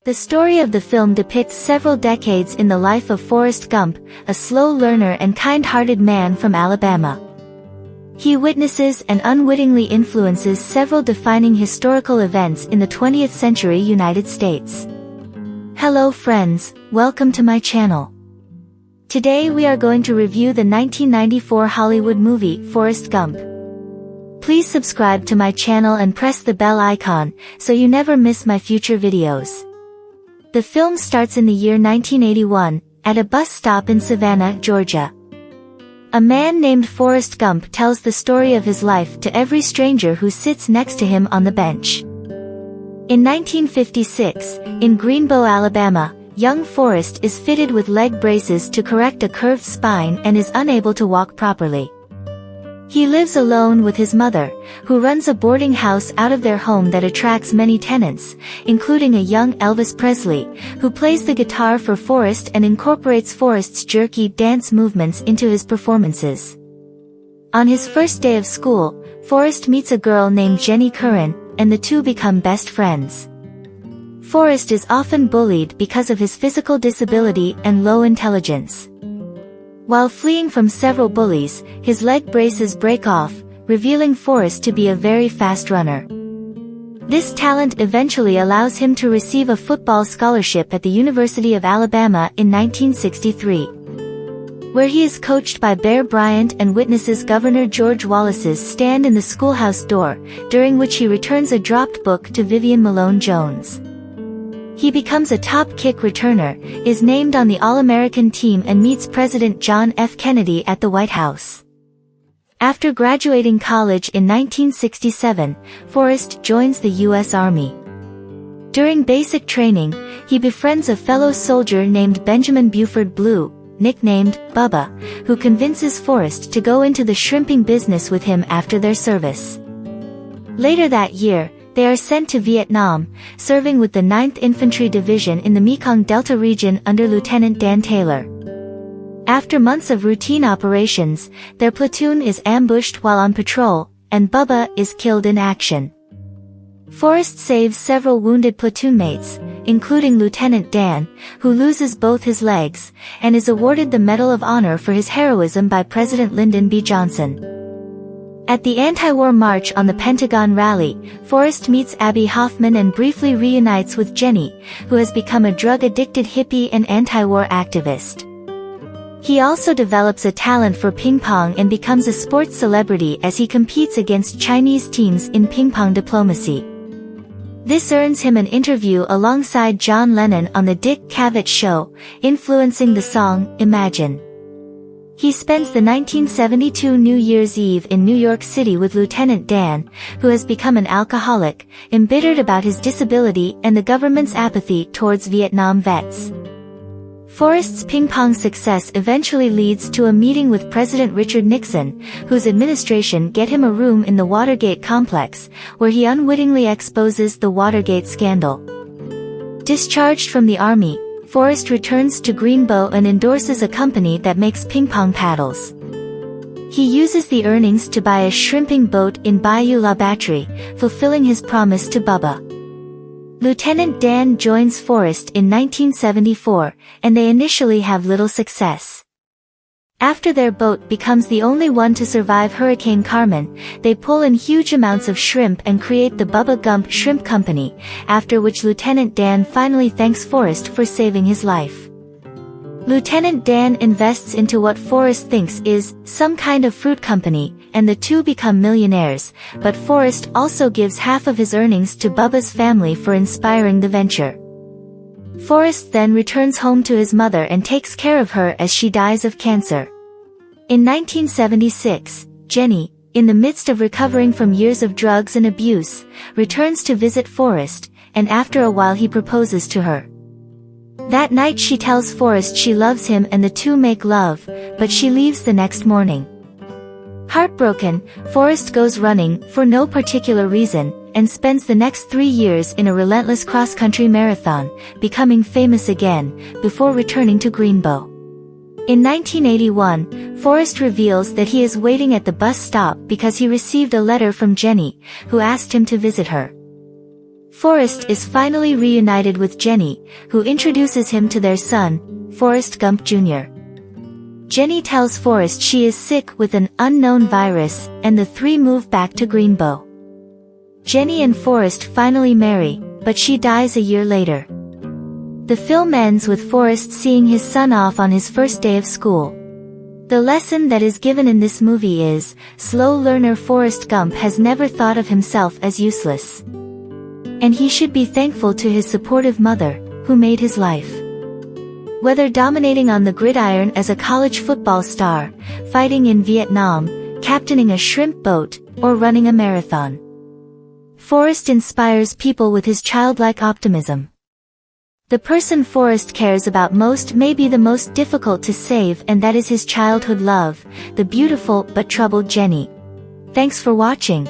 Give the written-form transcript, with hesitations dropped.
The story of the film depicts several decades in the life of Forrest Gump, a slow learner and kind-hearted man from Alabama. He witnesses and unwittingly influences several defining historical events in the 20th century United States. Hello friends, welcome to my channel. Today we are going to review the 1994 Hollywood movie, Forrest Gump. Please subscribe to my channel and press the bell icon, so you never miss my future videos. The film starts in the year 1981, at a bus stop in Savannah, Georgia. A man named Forrest Gump tells the story of his life to every stranger who sits next to him on the bench. In 1956, in Greenbow, Alabama, young Forrest is fitted with leg braces to correct a curved spine and is unable to walk properly. He lives alone with his mother, who runs a boarding house out of their home that attracts many tenants, including a young Elvis Presley, who plays the guitar for Forrest and incorporates Forrest's jerky dance movements into his performances. On his first day of school, Forrest meets a girl named Jenny Curran, and the two become best friends. Forrest is often bullied because of his physical disability and low intelligence. While fleeing from several bullies, his leg braces break off, revealing Forrest to be a very fast runner. This talent eventually allows him to receive a football scholarship at the University of Alabama in 1963, where he is coached by Bear Bryant and witnesses Governor George Wallace's stand in the Schoolhouse Door, during which he returns a dropped book to Vivian Malone Jones. He becomes a top kick returner, is named on the All-American team and meets President John F. Kennedy at the White House. After graduating college in 1967, Forrest joins the U.S. Army. During basic training, he befriends a fellow soldier named Benjamin Buford Blue, nicknamed Bubba, who convinces Forrest to go into the shrimping business with him after their service. Later that year, they are sent to Vietnam, serving with the 9th Infantry Division in the Mekong Delta region under Lieutenant Dan Taylor. After months of routine operations, their platoon is ambushed while on patrol, and Bubba is killed in action. Forrest saves several wounded platoon mates, including Lieutenant Dan, who loses both his legs, and is awarded the Medal of Honor for his heroism by President Lyndon B. Johnson. At the anti-war march on the Pentagon rally, Forrest meets Abby Hoffman and briefly reunites with Jenny, who has become a drug-addicted hippie and anti-war activist. He also develops a talent for ping pong and becomes a sports celebrity as he competes against Chinese teams in ping pong diplomacy. This earns him an interview alongside John Lennon on the Dick Cavett Show, influencing the song Imagine. He spends the 1972 New Year's Eve in New York City with Lieutenant Dan, who has become an alcoholic, embittered about his disability and the government's apathy towards Vietnam vets. Forrest's ping pong success eventually leads to a meeting with President Richard Nixon, whose administration get him a room in the Watergate complex, where he unwittingly exposes the Watergate scandal. Discharged from the Army, Forrest returns to Greenbow and endorses a company that makes ping pong paddles. He uses the earnings to buy a shrimping boat in Bayou La Batterie, fulfilling his promise to Bubba. Lieutenant Dan joins Forrest in 1974, and they initially have little success. After their boat becomes the only one to survive Hurricane Carmen, they pull in huge amounts of shrimp and create the Bubba Gump Shrimp Company, after which Lieutenant Dan finally thanks Forrest for saving his life. Lieutenant Dan invests into what Forrest thinks is some kind of fruit company, and the two become millionaires, but Forrest also gives half of his earnings to Bubba's family for inspiring the venture. Forrest then returns home to his mother and takes care of her as she dies of cancer. In 1976, Jenny, in the midst of recovering from years of drugs and abuse, returns to visit Forrest, and after a while he proposes to her. That night she tells Forrest she loves him and the two make love, but she leaves the next morning. Heartbroken, Forrest goes running, for no particular reason, and spends the next 3 years in a relentless cross-country marathon, becoming famous again, before returning to Greenbow. In 1981, Forrest reveals that he is waiting at the bus stop because he received a letter from Jenny, who asked him to visit her. Forrest is finally reunited with Jenny, who introduces him to their son, Forrest Gump Jr. Jenny tells Forrest she is sick with an unknown virus, and the three move back to Greenbow. Jenny and Forrest finally marry, but she dies a year later. The film ends with Forrest seeing his son off on his first day of school. The lesson that is given in this movie is, slow learner Forrest Gump has never thought of himself as useless. And he should be thankful to his supportive mother, who made his life. Whether dominating on the gridiron as a college football star, fighting in Vietnam, captaining a shrimp boat, or running a marathon, Forrest inspires people with his childlike optimism. The person Forrest cares about most may be the most difficult to save, and that is his childhood love, the beautiful but troubled Jenny. Thanks for watching.